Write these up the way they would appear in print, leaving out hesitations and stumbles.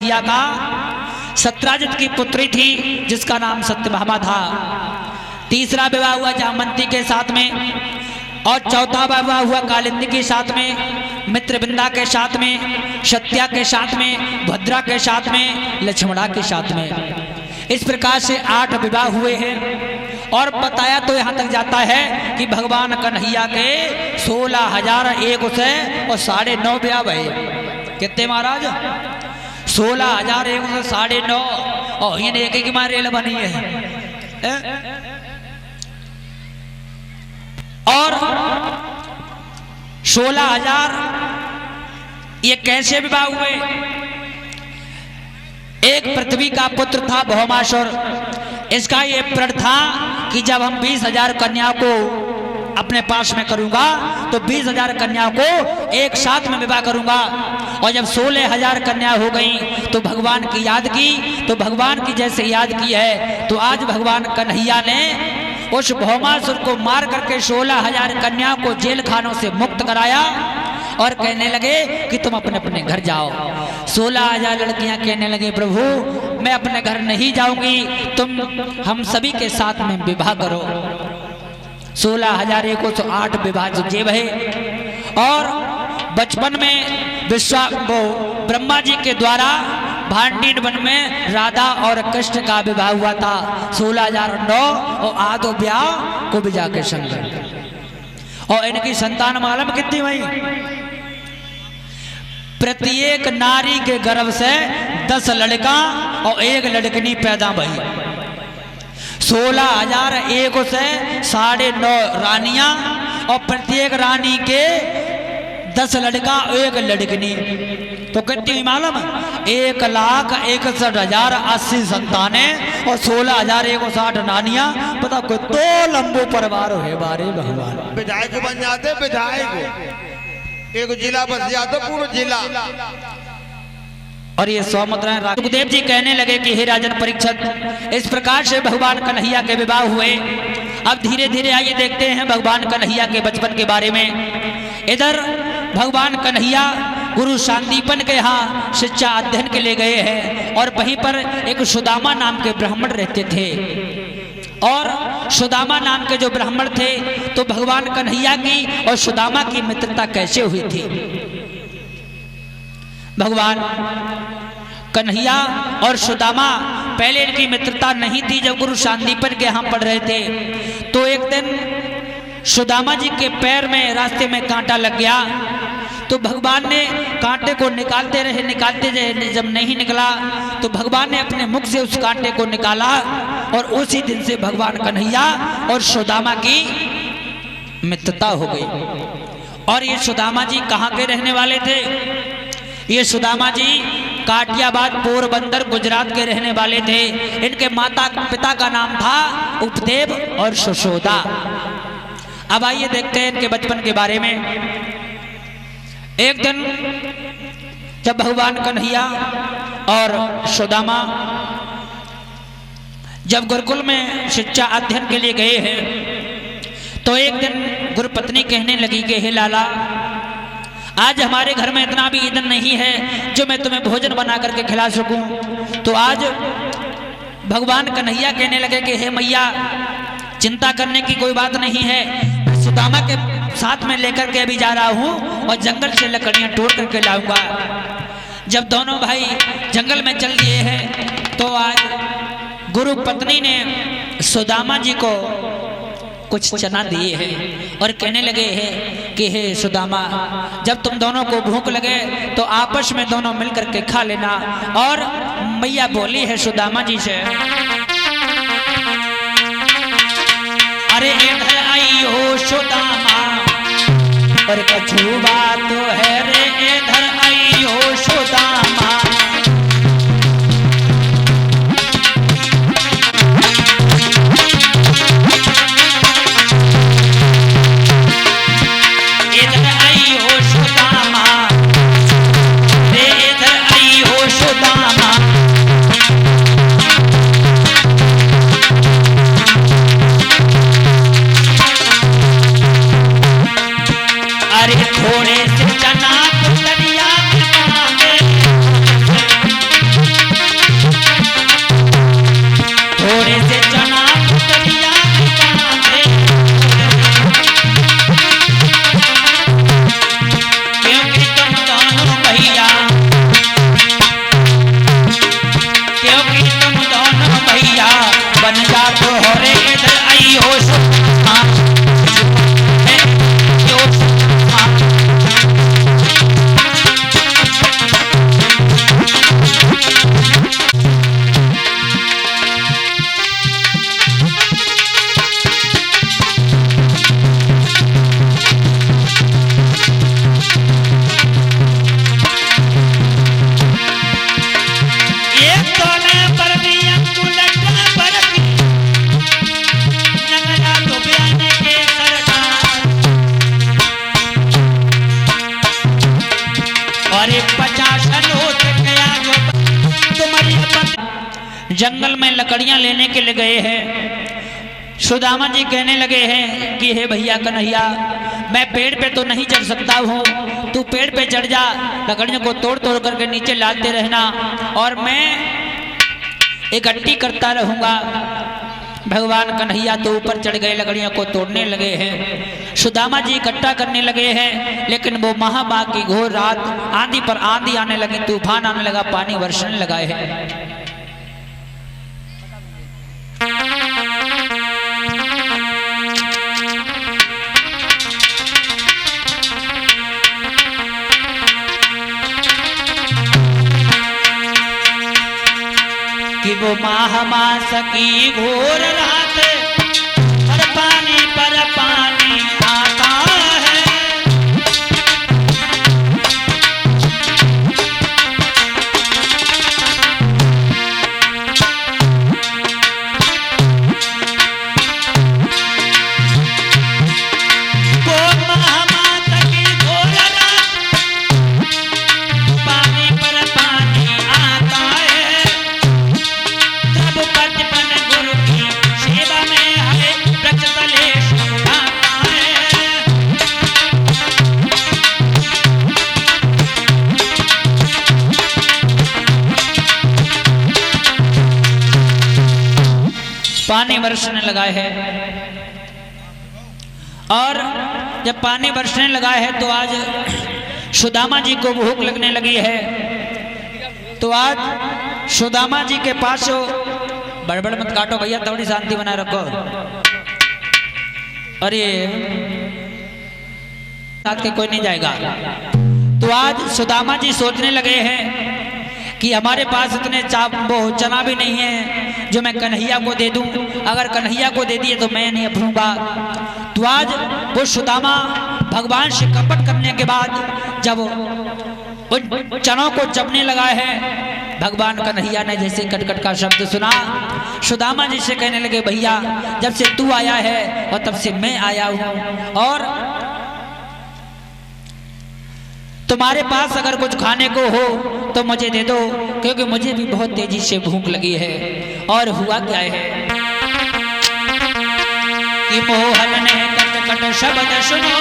कन्हैया का सत्राजित की पुत्री थी जिसका नाम सत्यभामा था। तीसरा विवाह हुआ जामवंती के साथ में और चौथा विवाह हुआ कालिंदी के साथ में, मित्रविंदा के साथ में, सत्या के साथ में, भद्रा के साथ में, लक्ष्मणा के साथ में। इस प्रकार से 8 विवाह हुए हैं। और बताया तो यहाँ तक जाता है कि भगवान कन्हैया के 16,001 से और 9.5 विवाह भये। कितने महाराज? 16,001 से 9.5 और ये एक एक मार रेल बनी है। और 16,000 ये कैसे विवाह हुए? एक पृथ्वी का पुत्र था भौमासुर। इसका ये प्रण था कि जब हम 20,000 कन्याओं को अपने पास में करूंगा तो 20,000 कन्याओं को एक साथ में विवाह करूंगा। और जब 16,000 कन्या हो गई तो भगवान की याद की, तो भगवान की जैसे याद की है तो आज भगवान कन्हैया ने उस भौमासुर को मार करके 16,000 कन्याओं को जेल खानों से मुक्त कराया और कहने लगे कि तुम अपने अपने घर जाओ। 16,000 लड़कियां कहने लगे प्रभु मैं अपने घर नहीं जाऊंगी, तुम हम सभी के साथ में विवाह करो। 16,008 विवाह जो भये। और बचपन में ब्रह्मा जी के द्वारा भांडीन वन में राधा और कृष्ण का विवाह हुआ था 16,009 और आदो ब्याह को विजा के संग। और इनकी संतान मालूम कितनी हुई? प्रत्येक नारी के गर्भ से 10 लड़का और 1 लड़कनी पैदा भई। 16,001 से 9.5 रानियां और प्रत्येक रानी के 10 लड़का 1 लड़कनी। तो कितनी मालूम? 1,61,080 संतानें और 16,060 नानियां। पता को तो लंबो परिवार है बारे भगवान। विधायक बन जाते, विधायक एक जिला बस जाते, पूरा जिला। और ये सौमित्र सुखदेव जी कहने लगे कि हे राजन परीक्षित, इस प्रकार से भगवान कन्हैया के विवाह हुए। अब धीरे धीरे आइए देखते हैं भगवान कन्हैया के बचपन के बारे में। इधर भगवान कन्हैया गुरु सांदीपन के यहाँ शिक्षा अध्ययन के लिए गए हैं और वहीं पर एक सुदामा नाम के ब्राह्मण रहते थे। और सुदामा नाम के जो ब्राह्मण थे तो भगवान कन्हैया की और सुदामा की मित्रता कैसे हुई थी? भगवान कन्हैया और सुदामा पहले इनकी मित्रता नहीं थी। जब गुरु सांदीपन के यहाँ पढ़ रहे थे तो एक दिन सुदामा जी के पैर में रास्ते में कांटा लग गया। तो भगवान ने कांटे को निकालते रहे, जब नहीं निकला तो भगवान ने अपने मुख से उस कांटे को निकाला। और उसी दिन से भगवान कन्हैया और सुदामा की मित्रता हो गई। और ये सुदामा जी कहाँ के रहने वाले थे? ये सुदामा जी काठियावाड़ पोरबंदर गुजरात के रहने वाले थे। इनके माता पिता का नाम था उपदेव और सुशोदा। अब आइए देखते हैं इनके बचपन के बारे में। एक दिन जब भगवान कन्हैया और सुदामा जब गुरुकुल में शिक्षा अध्ययन के लिए गए हैं तो एक दिन गुरुपत्नी कहने लगी कि हे लाला, आज हमारे घर में इतना भी ईंधन नहीं है जो मैं तुम्हें भोजन बना करके खिला सकूं। तो आज भगवान कन्हैया कहने लगे कि हे मैया, चिंता करने की कोई बात नहीं है, सुदामा के साथ में लेकर के अभी जा रहा हूँ और जंगल से लकड़ियाँ तोड़ करके लाऊंगा। जब दोनों भाई जंगल में चल दिए हैं तो आज गुरु पत्नी ने सुदामा जी को कुछ चना दिए हैं और कहने लगे हैं कि हे सुदामा, जब तुम दोनों को भूख लगे तो आपस में दोनों मिलकर के खा लेना। और मैया बोली है सुदामा जी से, अरे इधर आई हो सुदामा, और कछु बात तो है रे, इधर आई हो सुदामा। थोड़े से चना पुतलिया सोने पर भी अंकुल पर नगरा तो बयान के सरकार और 50 नोट गया जो तुम्हारी जंगल में लकड़ियां लेने के लिए गए हैं। सुदामा जी कहने लगे हैं कि हे भैया कन्हैया, मैं पेड़ पे तो नहीं चढ़ सकता हूँ, तू पेड़ पे चढ़ जा, लकड़ियों को तोड़ तोड़ करके नीचे लाते रहना और मैं इकट्ठी करता रहूँगा। भगवान कन्हैया तो ऊपर चढ़ गए, लकड़ियों को तोड़ने लगे हैं। सुदामा जी इकट्ठा करने लगे हैं, लेकिन वो महाबाग की घोर रात, आंधी पर आंधी आने लगी, तूफान आने लगा, पानी बरसने लगा है। कि वो मास की घोर रात और पानी पर पानी आता है। वो महामास की घोर रात पानी पर पानी आता है। बचपन गुरु की सेवा में है, वृक्ष तले आता है। पानी बरसने लगा है और जब पानी बरसने लगा है तो आज सुदामा जी को भूख लगने लगी है। तो आज सुदामा जी के पास बड़बड़ मत काटो भैया, थोड़ी शांति बनाए रखो। अरे साथ के कोई नहीं जाएगा। तो आज सुदामा जी सोचने लगे हैं कि हमारे पास इतने वो चना भी नहीं है जो मैं कन्हैया को दे दूं, अगर कन्हैया को दे दिए तो मैं नहीं अपनूंगा। तो आज वो सुदामा भगवान से कपट करने के बाद जब उन चनों को चबने लगा है, भगवान कन्हैया ने जैसे कटकट का शब्द सुना, सुदामा जी से कहने लगे भैया जब से तू आया है और तब से मैं आया हूं, और तुम्हारे पास अगर कुछ खाने को हो तो मुझे दे दो, क्योंकि मुझे भी बहुत तेजी से भूख लगी है। और हुआ क्या है कि मोहन ने कटकट शब्द सुनो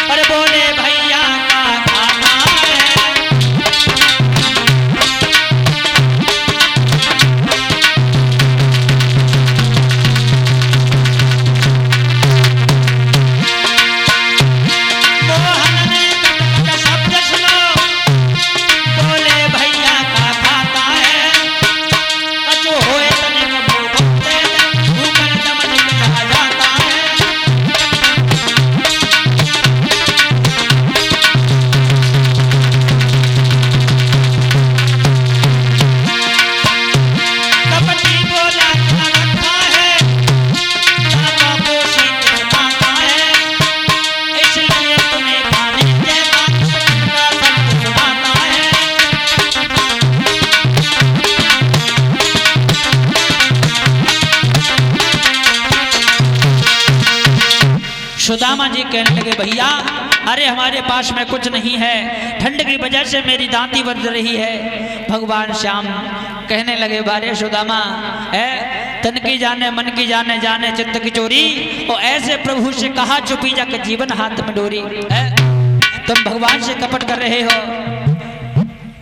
और बोले भैया का खाना है। सुदामा जी कहने लगे भैया अरे हमारे पास में कुछ नहीं है, ठंड की वजह से मेरी दांती बज रही है। भगवान श्याम कहने लगे बारे सुदामा है, तन की जाने मन की जाने, जाने चित्त की चोरी, और ऐसे प्रभु से कहा चुपी जाकर जीवन हाथ में डोरी है। तुम भगवान से कपट कर रहे हो।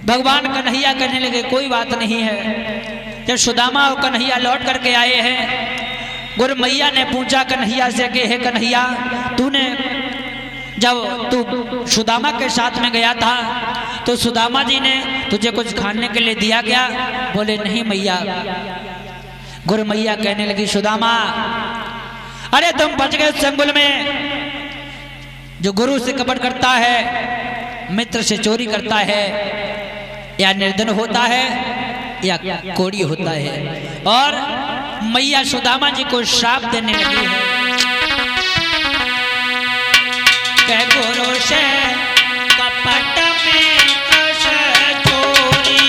भगवान कन्हैया कहने लगे कोई बात नहीं है। जब सुदामा और कन्हैया लौट करके आए हैं, गुरु मैया ने पूछा कन्हैया से कि हे कन्हैया, तूने जब तू सुदामा के साथ में गया था तो सुदामा जी ने तुझे कुछ खाने के लिए दिया क्या? बोले नहीं मैया। गुरु मैया कहने लगी सुदामा अरे तुम बच गए चंगुल में। जो गुरु से कपट करता है, मित्र से चोरी करता है, या निर्धन होता है या कोड़ी होता है। और मैया सुदामा जी को श्राप देने लगी है, कह गुरु से कपट में कस चोरी।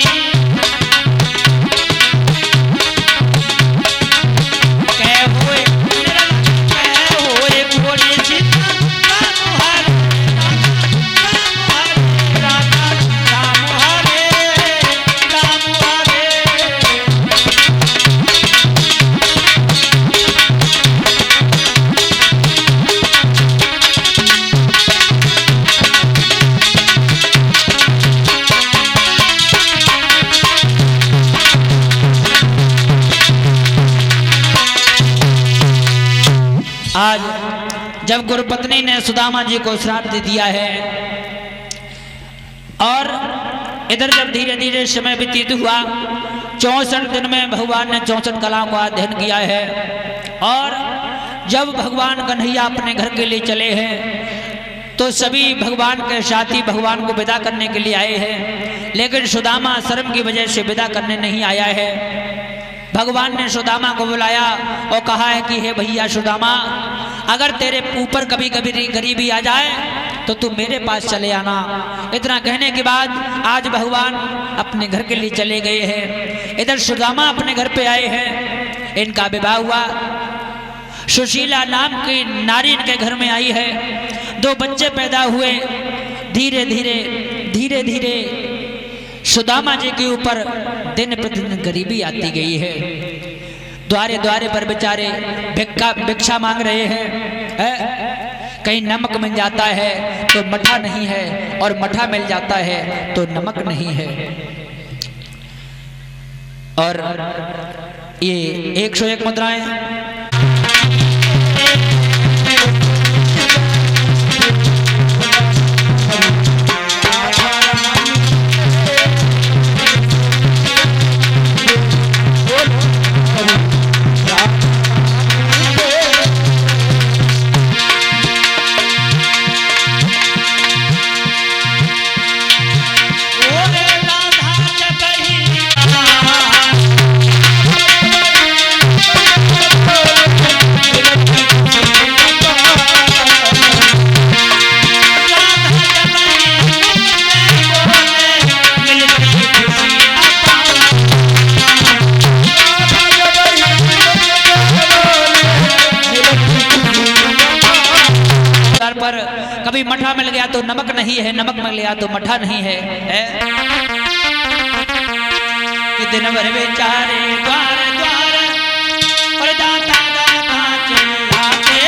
जब गुरुपत्नी ने सुदामा जी को श्राद्ध दिया है और इधर जब धीरे धीरे समय व्यतीत हुआ, 64 दिन में भगवान ने 64 कलाओं का अध्ययन किया है और जब भगवान कन्हैया अपने घर के लिए चले हैं तो सभी भगवान के साथी भगवान को विदा करने के लिए आए हैं, लेकिन सुदामा शर्म की वजह से विदा करने नहीं आया है। भगवान ने सुदामा को बुलाया और कहा है कि हे भैया सुदामा, अगर तेरे ऊपर कभी कभी गरीबी आ जाए तो तू मेरे पास चले आना। इतना कहने के बाद आज भगवान अपने घर के लिए चले गए हैं। इधर सुदामा अपने घर पे आए हैं, इनका विवाह हुआ। सुशीला नाम की नारी इनके घर में आई है, 2 बच्चे पैदा हुए। धीरे धीरे सुदामा जी के ऊपर दिन प्रतिदिन गरीबी आती गई है। द्वारे द्वारे पर बेचारे भिक्षा मांग रहे हैं। कहीं नमक मिल जाता है तो मठा नहीं है, और मठा मिल जाता है तो नमक नहीं है। और ये 101 मुद्राएं पर कभी मठा मिल गया तो नमक नहीं है, नमक मिल गया तो मठा नहीं है, कि दिन भर बेचारे द्वार द्वार और दाता दाता चिल्लाते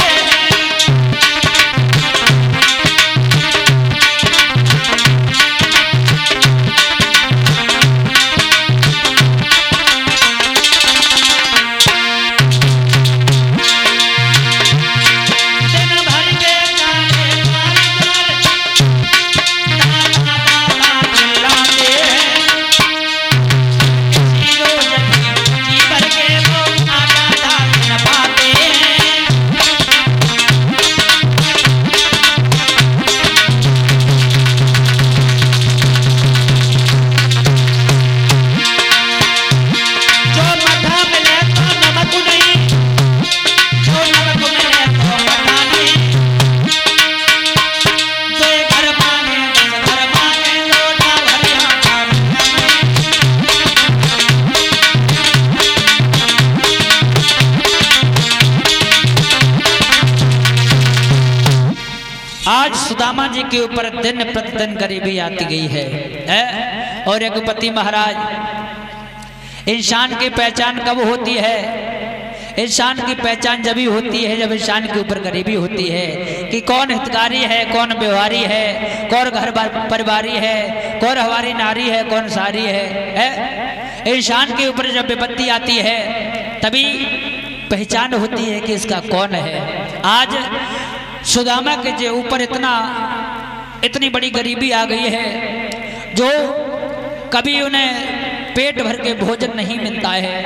आज सुदामा जी के ऊपर दिन प्रतिदिन गरीबी आती गई है। और एक पति महाराज, इंसान की पहचान कब होती है? इंसान की पहचान जब ही होती है जब इंसान के ऊपर गरीबी होती है, कि कौन हितकारी है, कौन व्यवहारी है, कौन घर परिवारी है, कौन हमारी नारी है, कौन सारी है। इंसान के ऊपर जब विपत्ति आती है तभी पहचान होती है कि इसका कौन है। आज सुदामा के जो ऊपर इतनी बड़ी गरीबी आ गई है, जो कभी उन्हें पेट भर के भोजन नहीं मिलता है।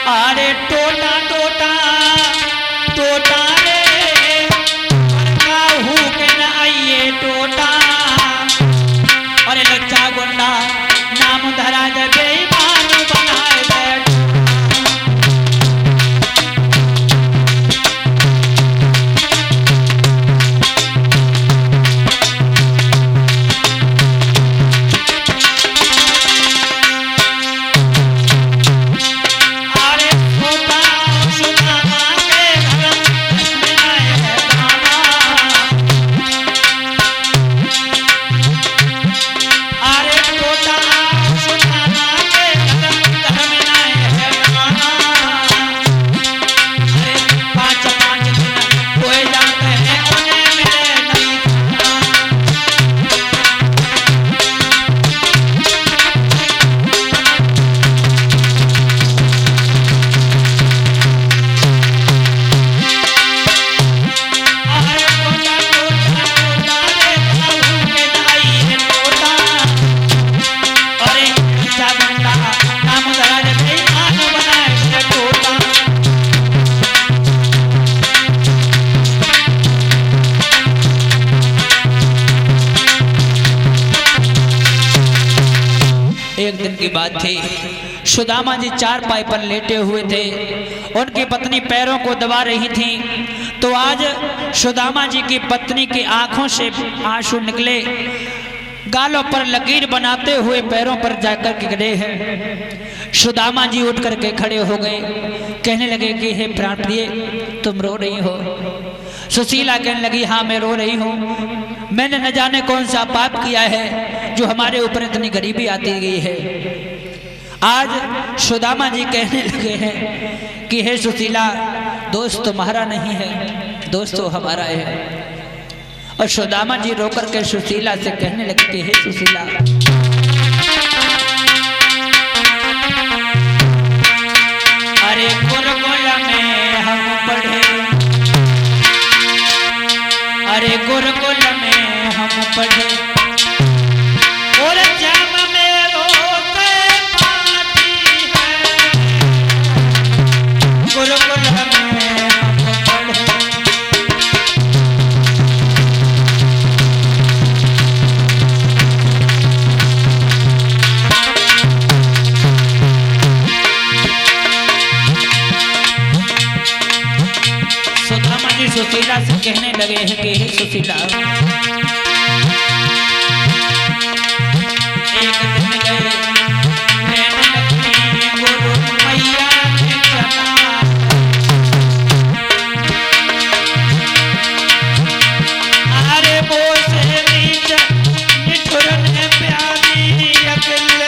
अरे टोटा टोटा टोटा रे हूँ के न आइए टोटा, अरे लच्चा गुंडा नाम धरा दे बेईमान बनाए बैठ। एक दिन की बात थी, सुदामा जी चारपाई पर लेटे हुए थे, उनकी पत्नी पैरों को दबा रही थी। तो आज सुदामा जी की पत्नी की आंखों से आंसू निकले, गालों पर लकीर बनाते हुए पैरों पर जाकर के गिरे हैं। सुदामा जी उठ करके खड़े हो गए, कहने लगे कि हे प्राण प्रिय, तुम रो रही हो? सुशीला कहने लगी, हाँ मैं रो रही हूँ, मैंने न जाने कौन सा पाप किया है जो हमारे ऊपर इतनी गरीबी आती गई है। आज सुदामा जी कहने लगे हैं कि हे सुशीला, दोस्त तुम्हारा नहीं है, दोस्त तो हमारा है। और सुदामा जी रोकर के सुशीला से कहने लगे कि हे सुशीला, अरे गुरुकुल में हम पढ़े, अरे गुरुकुल में हम पढ़े, और जाम में रोते पाती है, गुरुकुल में हम पढ़े। सुशीला से कहने लगे हैं कि हे सुशीला, एक दिन गए मैंने लक्ष्मी गुरु मैया ने चला, अरे वो से नीच निठुर ने प्यारी अकेले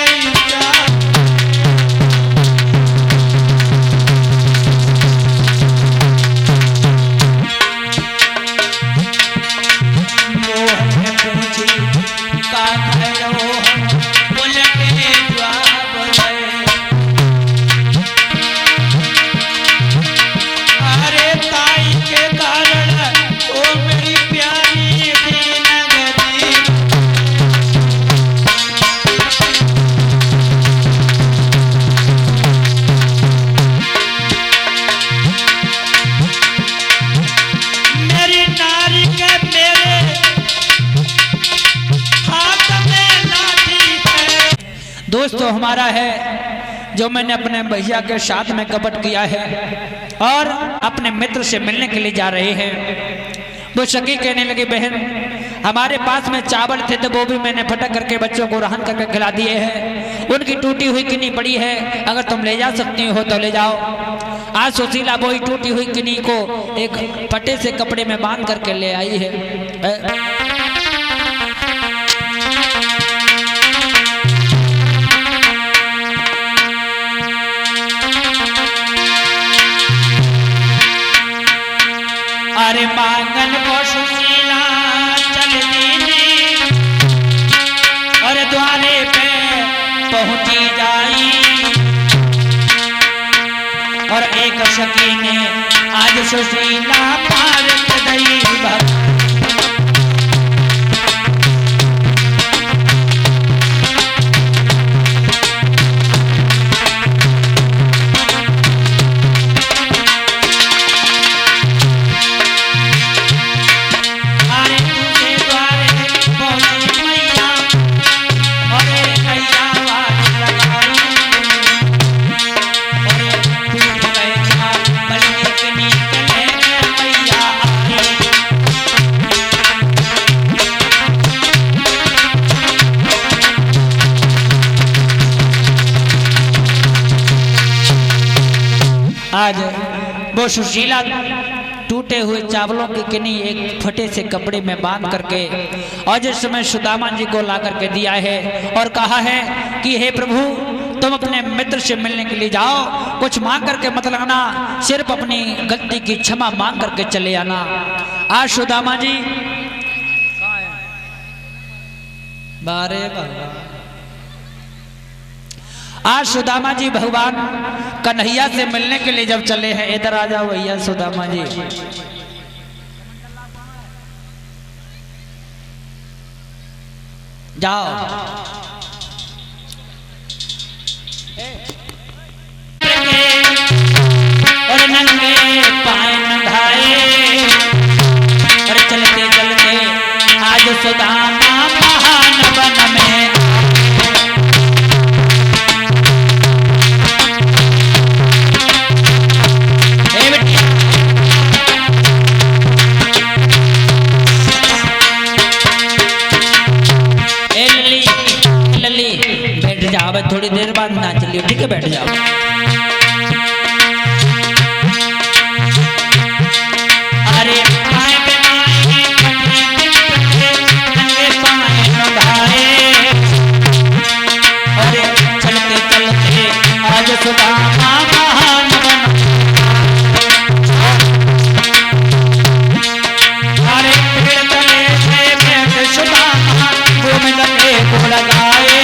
दोस्तों हमारा है जो मैंने अपने भैया के साथ में कपट किया है और अपने मित्र से मिलने के लिए जा रहे हैं। वो सखी कहने लगे, बहन हमारे पास में चावल थे तो वो भी मैंने फटक करके बच्चों को रहन करके खिला दिए हैं, उनकी टूटी हुई किन्नी पड़ी है, अगर तुम ले जा सकती हो तो ले जाओ। आज सुशीला वही टूटी हुई किन्नी को एक फटे से कपड़े में बांध करके ले आई है। अरे मांगन को सुशीला चल दीनी और द्वारे पे पहुंची जाई, और एक सखी ने आज सुशीला पार गई भक्त। आज वो सुशीला टूटे हुए चावलों की किन्नी एक फटे से कपड़े में बांध करके और जिस समय सुदामा जी को ला करके दिया है और कहा है कि हे प्रभु तुम अपने मित्र से मिलने के लिए जाओ, कुछ मांग करके मत लाना, सिर्फ अपनी गलती की क्षमा मांग करके चले आना। आज सुदामा जी बारे आज सुदामा जी भगवान कन्हैया से मिलने के लिए जब चले हैं, इधर आ जाओ भैया सुदामा जी। जाओ और नंगे पाए नंगाए और चलते चलते आज सुदामा महान वन में थोड़ी देर बाद नाच लियो, ठीक है? बैठ जाओ। अरे अरे चलते चलते आज सुदामा महान बना। अरे पेड़ तले से बैठ सुदामा घूम गए को लगाए।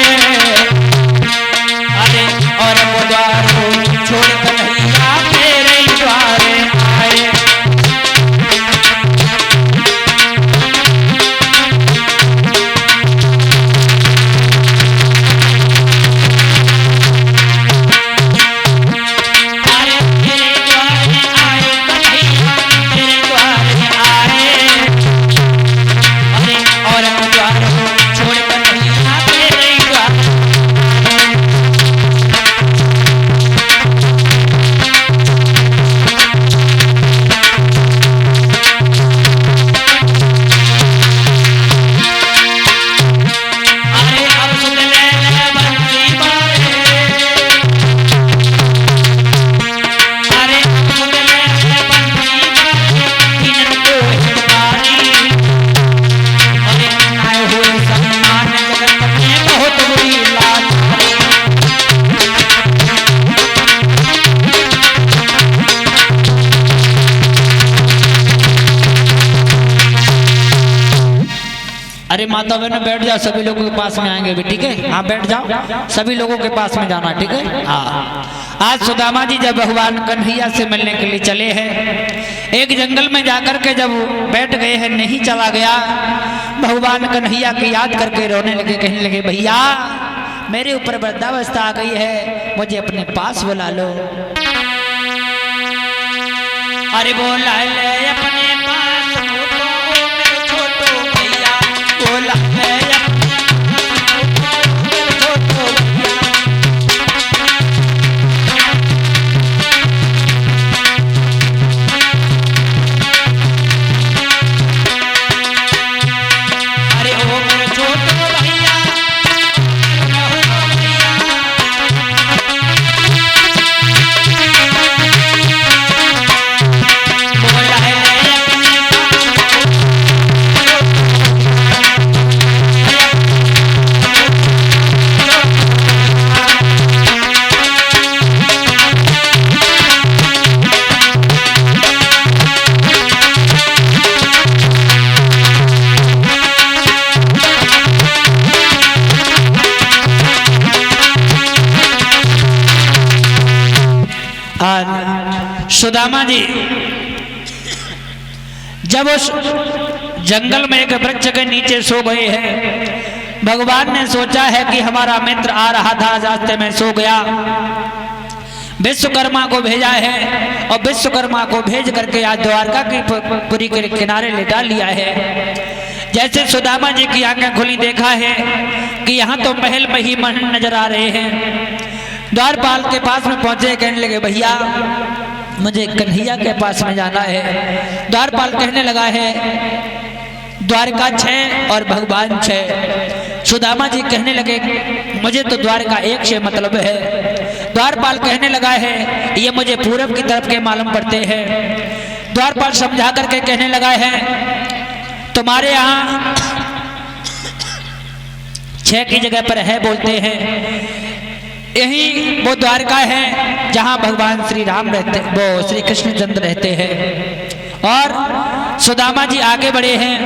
अरे और वो द्वार को छोड़ कन्हैया मेरे द्वारे आए। अरे माता बहनों बैठ जाओ, सभी लोगों के पास में आएंगे भी, ठीक है? हाँ बैठ जाओ, सभी लोगों के पास में जाना, ठीक है? हाँ। आज सुदामा जी जब भगवान कन्हैया से मिलने के लिए चले हैं, एक जंगल में जाकर के जब बैठ गए हैं, नहीं चला गया, भगवान कन्हैया की याद करके रोने लगे, कहने लगे भैया मेरे ऊपर वृद्धावस्था आ गई है, मुझे अपने पास बुला लो। अरे बोला ले अपने पास मेरे छोटो भैया, बोला ले अपने छोटो भैया। अरे ओ मेरे छोटो भैया, बोला है अपने आज सुदामा जी जब उस जंगल में एक वृक्ष के नीचे सो गए हैं, भगवान ने सोचा है कि हमारा मित्र आ रहा था, रास्ते में सो गया, विश्वकर्मा को भेजा है और विश्वकर्मा को भेज करके आज द्वारका की पुरी के किनारे लिटा लिया है। जैसे सुदामा जी की आंखें खुली, देखा है कि यहाँ तो महल में ही महल नजर आ रहे हैं। द्वारपाल के पास में पहुंचे, कहने लगे भैया मुझे कन्हैया के पास में जाना है। द्वारपाल कहने लगा है द्वारका 6 और भगवान 6। सुदामा जी कहने लगे मुझे तो द्वारका 1 से मतलब है। द्वारपाल कहने लगा है ये मुझे पूरब की तरफ के मालूम पड़ते हैं। द्वारपाल समझा करके कहने लगा है तुम्हारे यहाँ 6 की जगह पर है बोलते हैं, यही वो द्वारका है जहां भगवान श्री राम रहते, वो श्री कृष्णचंद्र रहते हैं। और सुदामा जी आगे बढ़े हैं।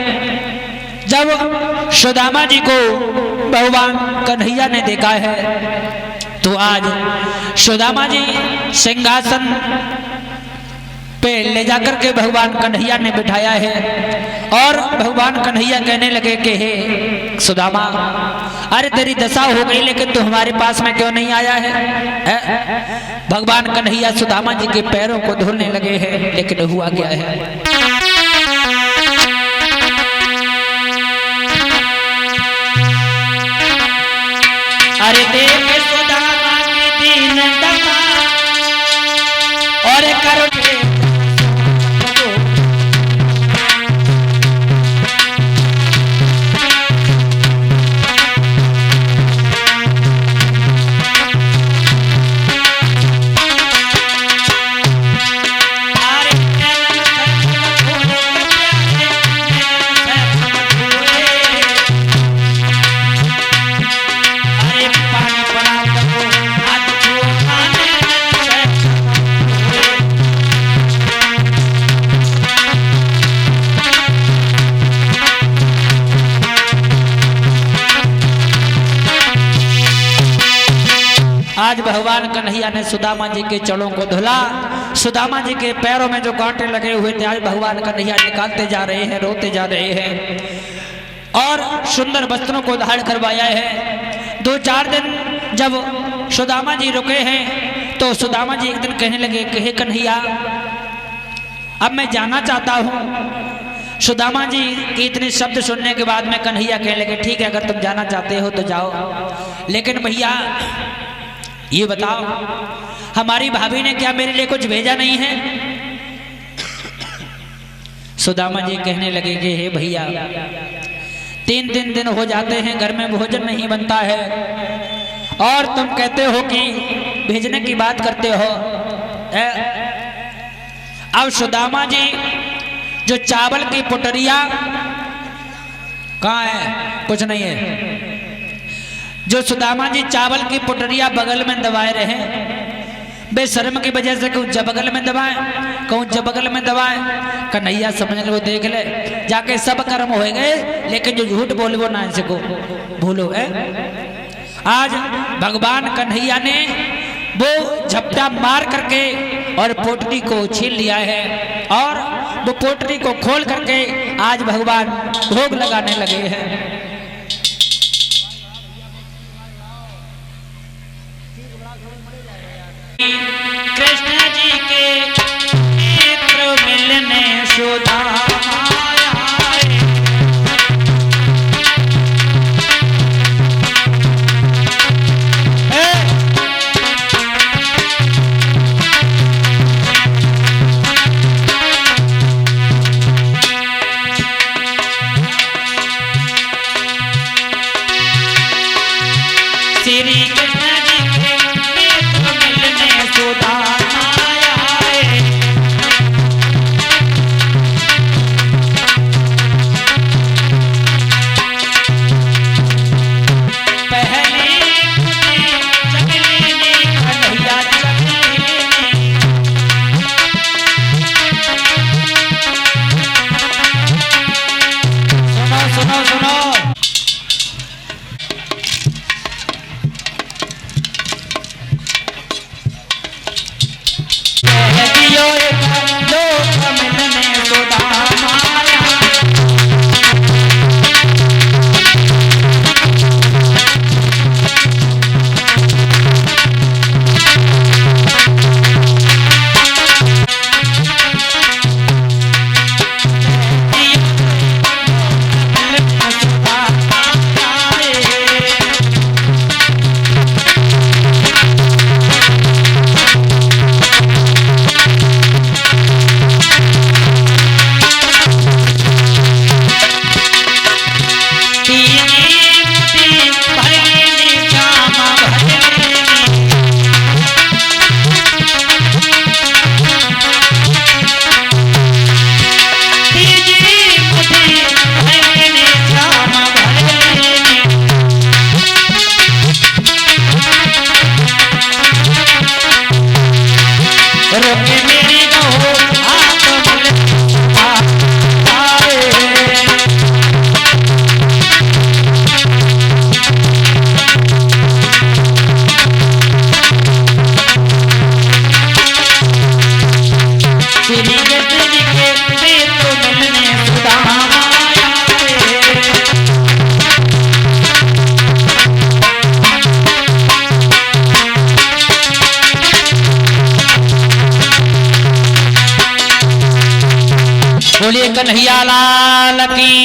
जब सुदामा जी को भगवान कन्हैया ने देखा है तो आज सुदामा जी सिंहासन पे ले जाकर के भगवान कन्हैया ने बिठाया है और भगवान कन्हैया कहने लगे कि हे सुदामा, अरे तेरी दशा हो गई लेकिन तू हमारे पास में क्यों नहीं आया है? भगवान कन्हैया सुदामा जी के पैरों को धोने लगे हैं, लेकिन हुआ क्या है? अरे देख सुदामा की दीन दशा और करो आज भगवान कन्हैया ने सुदामा जी के चरणों को धुला। सुदामा जी के पैरों में जो कांटे लगे हुए थे आज भगवान कन्हैया निकालते जा रहे हैं, रोते जा रहे हैं और सुंदर वस्त्रों को धारण करवाया है। 2-4 दिन जब सुदामा जी रुके हैं तो सुदामा जी एक दिन कहने लगे कि हे कन्हैया, अब मैं जाना चाहता हूँ। सुदामा जी के इतने शब्द सुनने के बाद में कन्हैया कहने लगे ठीक है, अगर तुम जाना चाहते हो तो जाओ, लेकिन भैया ये बताओ हमारी भाभी ने क्या मेरे लिए कुछ भेजा नहीं है? सुदामा जी कहने लगे कि हे भैया, 3 दिन हो जाते हैं घर में भोजन नहीं बनता है और तुम कहते हो कि भेजने की बात करते हो। अब सुदामा जी जो चावल की पुटरिया कहाँ है? कुछ नहीं है। जो सुदामा जी चावल की पुटरिया बगल में दबाए रहे, बेशर्म की वजह से कहूँ जब बगल में दबाए, कहूँ जब बगल में दबाए। कन्हैया समझ लो, देख ले, जाके सब कर्म हो गए, लेकिन जो झूठ बोले वो ना इसको भूलो है। आज भगवान कन्हैया ने वो झपटा मार करके और पोटली को छीन लिया है और वो पोटली को खोल करके आज भगवान भोग लगाने लगे हैं। कृष्ण जी के नेत्र मिलने सुदामा बोलिए कन्हैया लाल की।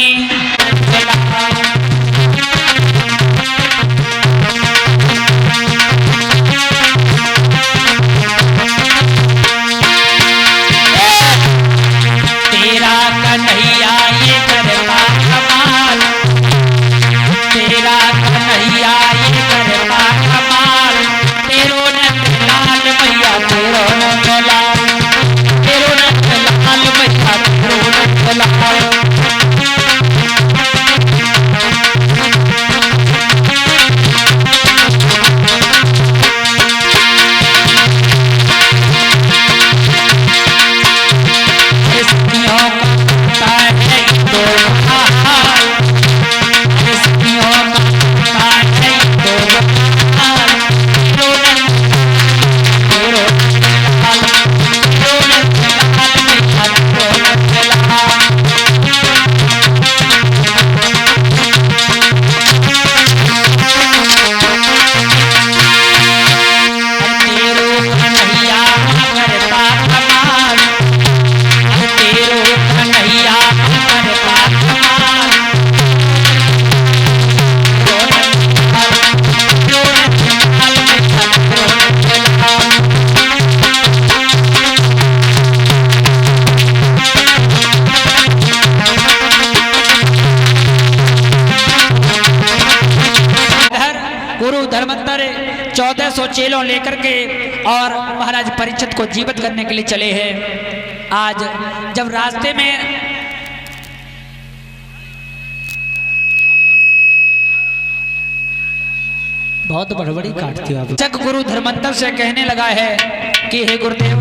तेरा कन्हैया ये करता कमाल, तेरा कन्हैया ये करता कमाल, तेरो नंद लाल मैया तेरो नंद लाल, तेरो नंद लाल मैया तेरो नंद लाल। तो धर्मंतर 1400 चेलों लेकर के और महाराज परीक्षित को जीवित करने के लिए चले हैं। आज जब रास्ते में बहुत बड़बड़ी काटती हो चक गुरु धर्मंतर से कहने लगा है कि हे गुरुदेव,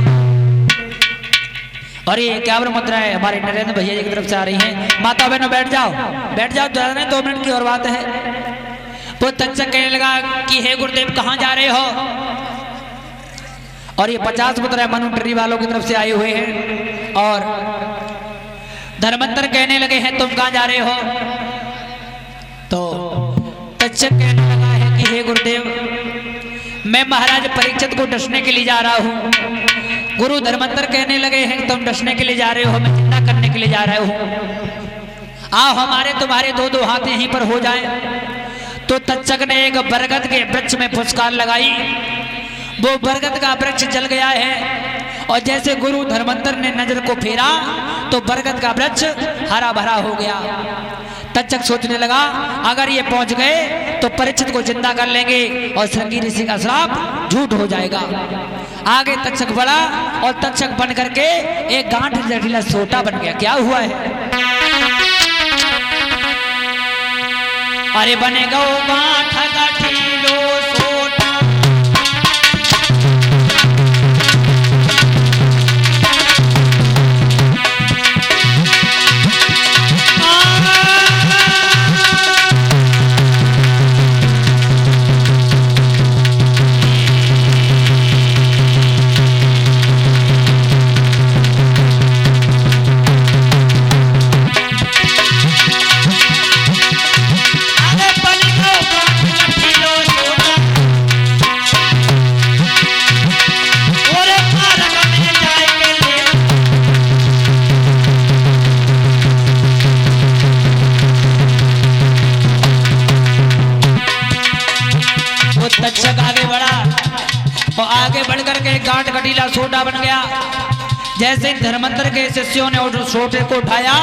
और ये 51 मुद्रा है हमारे नरेंद्र भैया जी की तरफ से आ रही हैं। माता बहनों बैठ जाओ, बैठ जाओ, 2 मिनट की और बात है। वो तक्षक कहने लगा कि हे गुरुदेव कहाँ जा रहे हो? और ये 50 मुद्रा मनु ट्री वालों की तरफ से आए हुए हैं। और धर्मंतर कहने लगे हैं तुम कहाँ जा रहे हो? तो तक्षक कहने लगा है कि हे गुरुदेव, मैं महाराज परीक्षित को डसने के लिए जा रहा हूँ। गुरु धर्मंतर कहने लगे हैं तुम डसने के लिए जा रहे हो, मैं चिंता करने के लिए जा रहा हूँ। आओ हमारे तुम्हारे 2-2 हाथ यहीं पर हो जाएं। तो तक्षक ने एक बरगद के वृक्ष में फुसकार लगाई। वो बरगद का वृक्ष जल गया है और जैसे गुरु धर्मंतर ने नजर को फेरा तो बरगद का वृक्ष हरा भरा हो गया। तक्षक सोचने लगा अगर ये पहुंच गए तो परीक्षित को जिंदा कर लेंगे और श्रृंगी ऋषि का श्राप झूठ हो जाएगा। आगे तक्षक बढ़ा और तक्षक बन करके एक गांठ जटिला सोटा बन गया। क्या हुआ है? अरे बनेगा वो गांठ गठीलो सोटा, तक्षक आगे बढ़ा और आगे बढ़कर के गांठ गठीला सोटा बन गया। जैसे धर्मंतर के शिष्यों ने उस सोटे को उठाया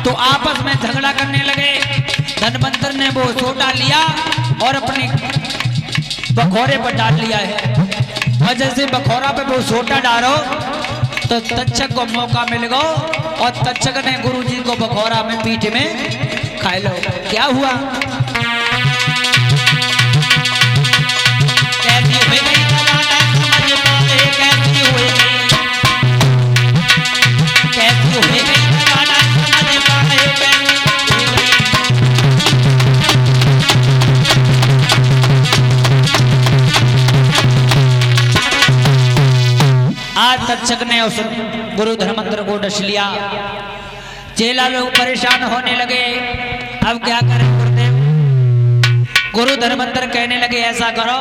तो आपस में झगड़ा करने लगे। धर्मंतर ने वो सोटा लिया और अपने बखोरे पर डाल लिया है और जैसे बखोरा पे वो सोटा डालो तो तक्षक को मौका मिल गया और तक्षक ने गुरु जी को बखोरा में पीठ में खा लो। क्या हुआ? आज तक्षक ने उस गुरु धर्मंतर को डस लिया। चेला लोग परेशान होने लगे, अब क्या करें गुरुदेव? गुरु धर्मंतर कहने लगे ऐसा करो,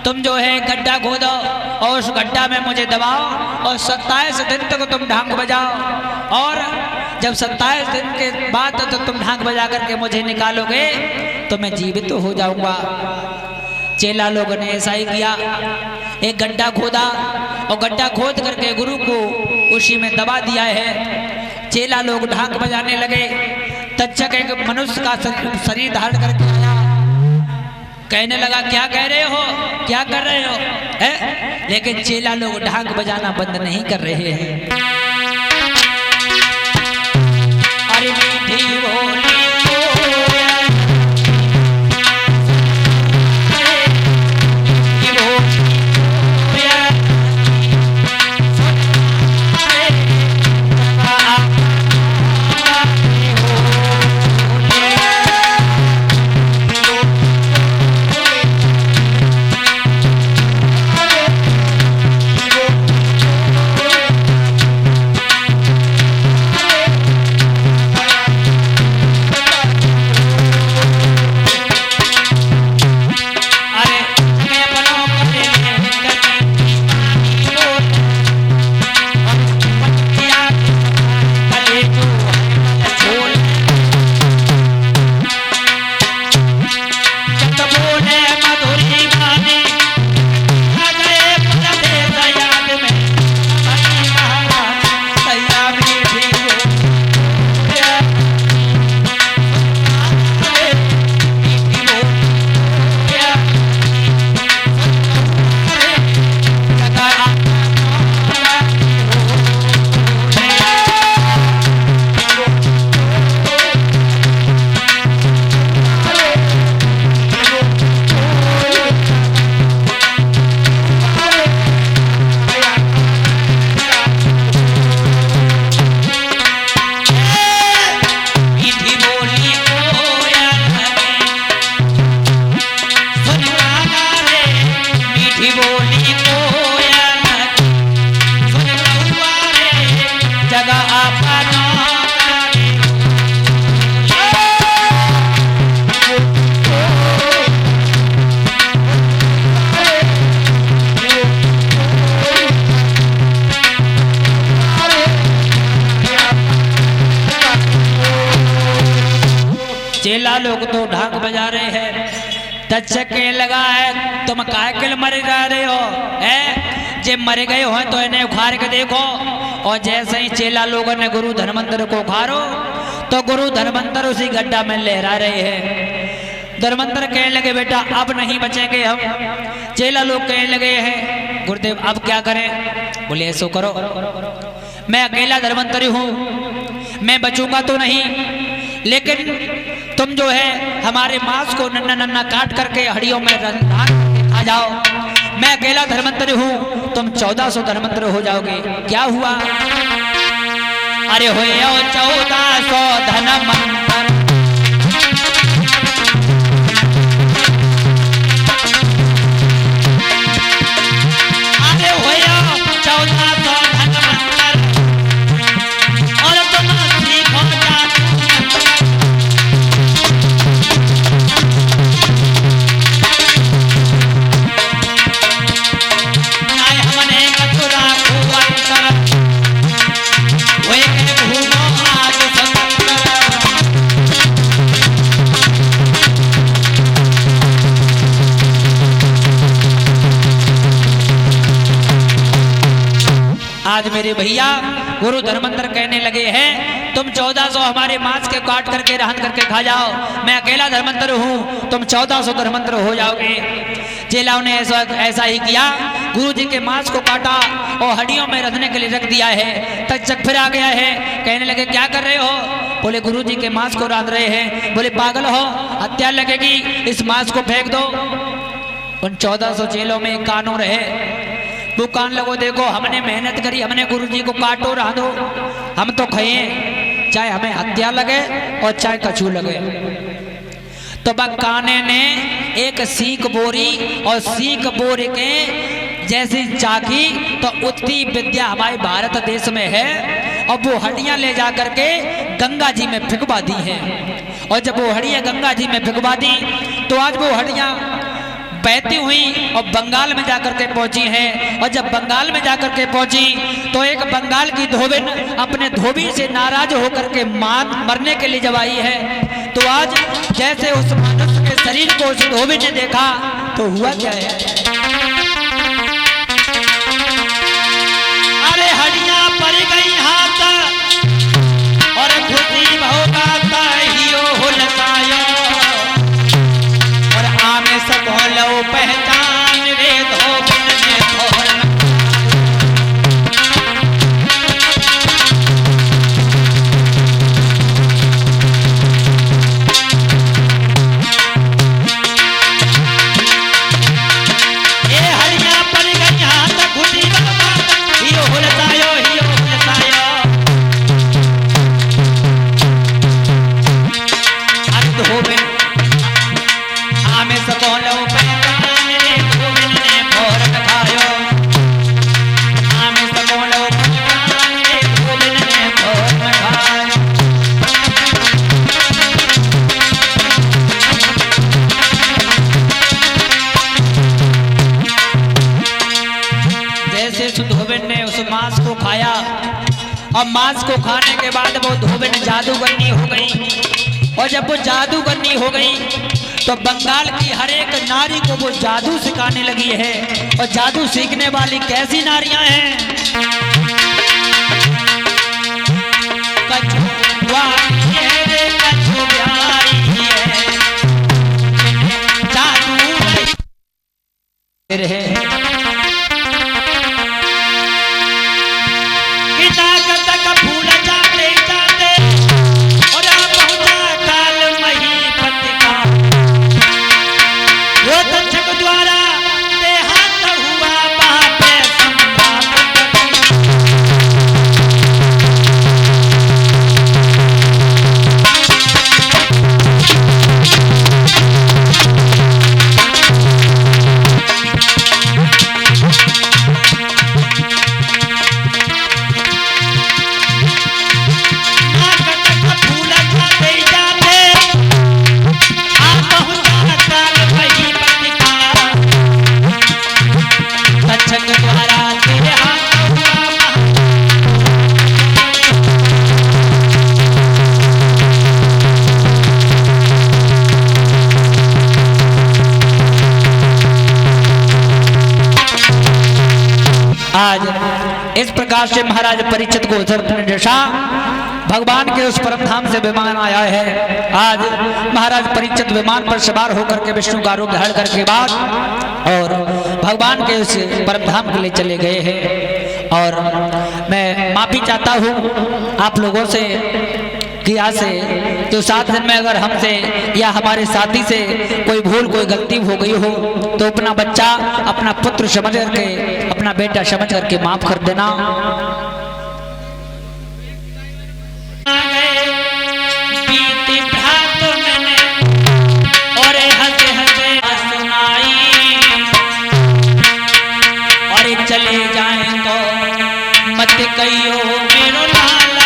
तुम जो है गड्ढा खोदो और उस गड्ढा में मुझे दबाओ और 27 दिन तक तुम ढाक बजाओ और जब 27 दिन के बाद तो तुम ढाक बजा करके मुझे निकालोगे तो मैं जीवित तो हो जाऊंगा। चेला लोगों ने ऐसा ही किया, एक गड्ढा खोदा और गड्ढा खोद करके गुरु को उसी में दबा दिया है। चेला लोग ढाक बजाने लगे। तक्षक एक मनुष्य का शरीर धारण करके आया, कहने लगा क्या कह रहे हो, क्या कर रहे हो है? लेकिन चेला लोग ढाक बजाना बंद नहीं कर रहे हैं। अरे मीठी बोली ढाक बजा रहे हैं। तक्षक कहने लगा है तुम काय के मर जा रहे हो है, जे मरे गए हो तो इन्हें उखाड़ के देखो। और जैसे ही चेला लोगों ने गुरु धर्मंतर को उखाड़ो तो गुरु धर्मंतर उसी गड्ढा में लहरा रहे हैं। धर्मंतर कहने लगे बेटा अब नहीं बचेंगे हम। चेला लोग कहने लगे हैं गुरुदेव अब क्या करें? बोले ऐसो करो, मैं अकेला धर्मंतरी हूँ, मैं बचूंगा तो नहीं, लेकिन तुम जो है हमारे मांस को नन्ना नन्ना काट करके हड्डियों में रंधान करके खा जाओ। मैं अकेला धर्मंतरी हूँ, तुम 1400 धर्मंतर हो जाओगे। क्या हुआ? अरे हो 1400 धर्मंतर। अरे हो 1400 धर्मंतर और तुम सीखो जादू। आज मेरे भैया गुरु धर्मंतर कहने लगे हैं तुम 1400 हमारे मांस के काट करके रहन करके खा जाओ, मैं अकेला धर्मंतर हूँ, तुम 1400 धर्मंतर हो जाओगे। चेलाओं ने ऐसा ही किया, गुरु जी के मांस को काटा और हड्डियों में रखने के लिए रख दिया है। तक्षक फिर आ गया है, कहने लगे क्या कर रहे हो? बोले गुरु जी के मांस को रांध रहे हैं। बोले पागल हो, हत्या लगेगी, इस मांस को फेंक दो। उन 1400 चेलों में एक कानून है, वो कान लगो देखो हमने मेहनत करी, हमने गुरु जी को काटो रांधो, हम तो खाए, चाहे हमें हत्या लगे और चाहे कछू लगे। तो काने ने एक सीख बोरी और सीख बोरी के जैसी चाकी, तो उतनी विद्या हमारे भारत देश में है। और वो हड्डियां ले जा करके गंगा जी में फिकवा दी है। और जब वो हड्डियां गंगा जी में फिकवा दी तो आज वो हड्डियां बहती हुई और बंगाल में जाकर के पहुंची हैं। और जब बंगाल में जाकर के पहुंची तो एक बंगाल की धोबिन अपने धोबी से नाराज होकर के मरने के लिए जब आई है, तो आज जैसे उस मनुष्य के शरीर को उस धोबी ने देखा तो हुआ क्या है? अरे हड्डियां पड़ गई हाथ और खुशी होगा ताहियो हुलकायो और आमे सब लो पहचान रे धोबिन ने थोड़ा। ये हड्डियां पड़ गई हाथ खुशी होगा हियो हुलकायो हियो हुलकायो। अब धोबिन आमे सब लो पहचान रे धोबिन ने फोरन खायो। आमे सब लो पहचान रे धोबिन ने फोरन खायो। जैसे उस धोबिन ने उस मांस को खाया और मांस को खाने के बाद वो धोबिन जादूगरनी हो गई। और जब वो जादूगरनी हो गई तो बंगाल की हर एक नारी को वो जादू सिखाने लगी है। और जादू सीखने वाली कैसी नारियां हैं? कछुआरी है रे कछुआरी है, जादू रहे तक फूल जाते जाते और पहुंचा काल मही पतिका। वो तक्षक द्वारा देहांत हुआ पापे संपात। आज इस प्रकार से महाराज परीक्षित को ने जैसा भगवान के उस परम धाम से विमान आया है। आज महाराज परीक्षित विमान पर सवार होकर के विष्णु का रूप धारण करके बाद और भगवान के उस परम धाम के लिए चले गए हैं। और मैं माफी चाहता हूँ आप लोगों से कि आज से तो 7 दिन में अगर हमसे या हमारे साथी से कोई भूल कोई गलती हो गई हो तो अपना बच्चा अपना पुत्र समझ करके अपना बेटा समझ करके माफ कर देना। और चले जाए तो मत कहियो मेरो लाल